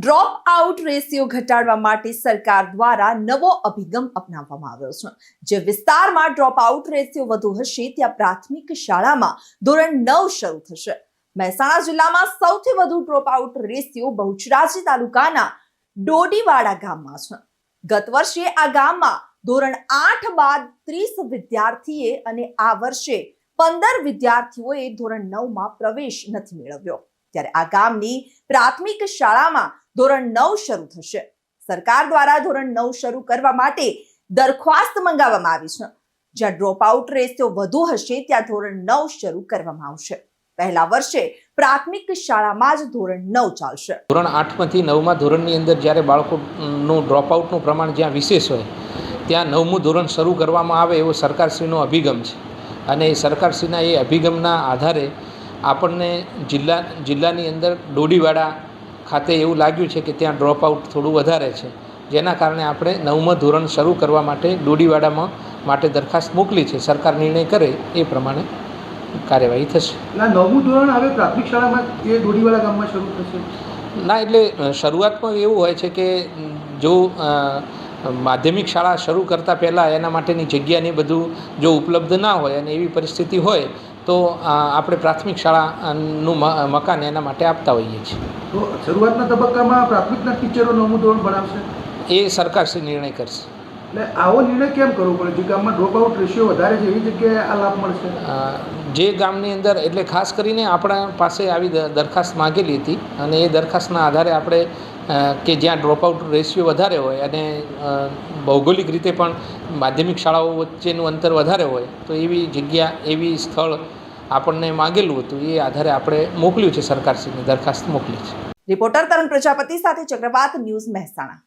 Drop out ratio ઘટાડવા માટે સરકાર દ્વારા નવો અભિગમ અપનાવવામાં આવ્યો છે। જે વિસ્તારમાં ડ્રોપ આઉટ રેશિયો વધુ હશે ત્યાં પ્રાથમિક શાળામાં ધોરણ 9 શરૂ થશે। મહેસાણા જિલ્લામાં સૌથી વધુ ડ્રોપ આઉટ રેશિયો બહુચરાજી તાલુકાના ડોડીવાડા ગામમાં છે। ગત વર્ષે આ ગામમાં ધોરણ 8 બાદ 30 વિદ્યાર્થીએ અને આ વર્ષે 15 વિદ્યાર્થીઓએ ધોરણ 9માં પ્રવેશ નથી મેળવ્યો। ત્યારે આ ગામની પ્રાથમિક શાળામાં ધોરણ 9 શરૂ થશે। સરકાર દ્વારા ધોરણ 9 શરૂ કરવા માટે દરખાસ્ત મંગાવવામાં આવી છે। જ્યાં ડ્રોપ આઉટ રેશિયો વધુ હશે ત્યાં ધોરણ 9 શરૂ કરવામાં આવશે। પહેલા વર્ષે પ્રાથમિક શાળામાં જ ધોરણ 9 ચાલશે। ધોરણ 8 માંથી 9મા ધોરણની અંદર જ્યારે બાળકોનું ડ્રોપ આઉટનું પ્રમાણ જ્યાં વિશેષ હોય ત્યાં 9મું ધોરણ શરૂ કરવામાં આવે એવો સરકારશ્રીનો અભિગમ છે। અને એ સરકારશ્રીના એ અભિગમના આધારે આપણને જિલ્લાની અંદર ડોડીવાડા ખાતે એવું લાગ્યું છે કે ત્યાં ડ્રોપ આઉટ થોડું વધારે છે, જેના કારણે આપણે 9મું ધોરણ શરૂ કરવા માટે ડોડીવાડામાં માટે દરખાસ્ત મોકલી છે। સરકાર નિર્ણય કરે એ પ્રમાણે કાર્યવાહી થશે। 9મું ધોરણ હવે પ્રાથમિક શાળામાં એ ડોડીવાડા ગામમાં શરૂ થશે? ના, એટલે શરૂઆતમાં એવું હોય છે કે જો માધ્યમિક શાળા શરૂ કરતાં પહેલાં એના માટેની જગ્યાની બધું જો ઉપલબ્ધ ના હોય અને એવી પરિસ્થિતિ હોય તો આપણે પ્રાથમિક શાળાનું મકાન એના માટે આપતા હોઈએ છીએ। તો શરૂઆતના તબક્કામાં પ્રાથમિકના ટીચરો 9મું ધોરણ ભણાવશે? એ સરકારશ્રી નિર્ણય કરશે। એટલે આવો નિર્ણય કેમ કરવો પડે? જે ગામમાં ડ્રોપ આઉટ રેશિયો વધારે છે એવી જગ્યાએ આ લાભ મળશે? જે ગામની અંદર એટલે ખાસ કરીને આપણા પાસે આવી દરખાસ્ત માગેલી હતી અને એ દરખાસ્તના આધારે આપણે કે જ્યાં ડ્રોપ આઉટ રેશિયો વધારે હોય અને ભૌગોલિક રીતે પણ માધ્યમિક શાળાઓ વચ્ચેનું અંતર વધારે હોય તો એવી જગ્યા એવી સ્થળ આપણને માગેલું હતું, એ આધારે આપણે મોકલ્યું છે, સરકારશ્રીને દરખાસ્ત મોકલી છે। રિપોર્ટર તરુણ પ્રજાપતિ સાથે ચક્રવાત ન્યૂઝ, મહેસાણા।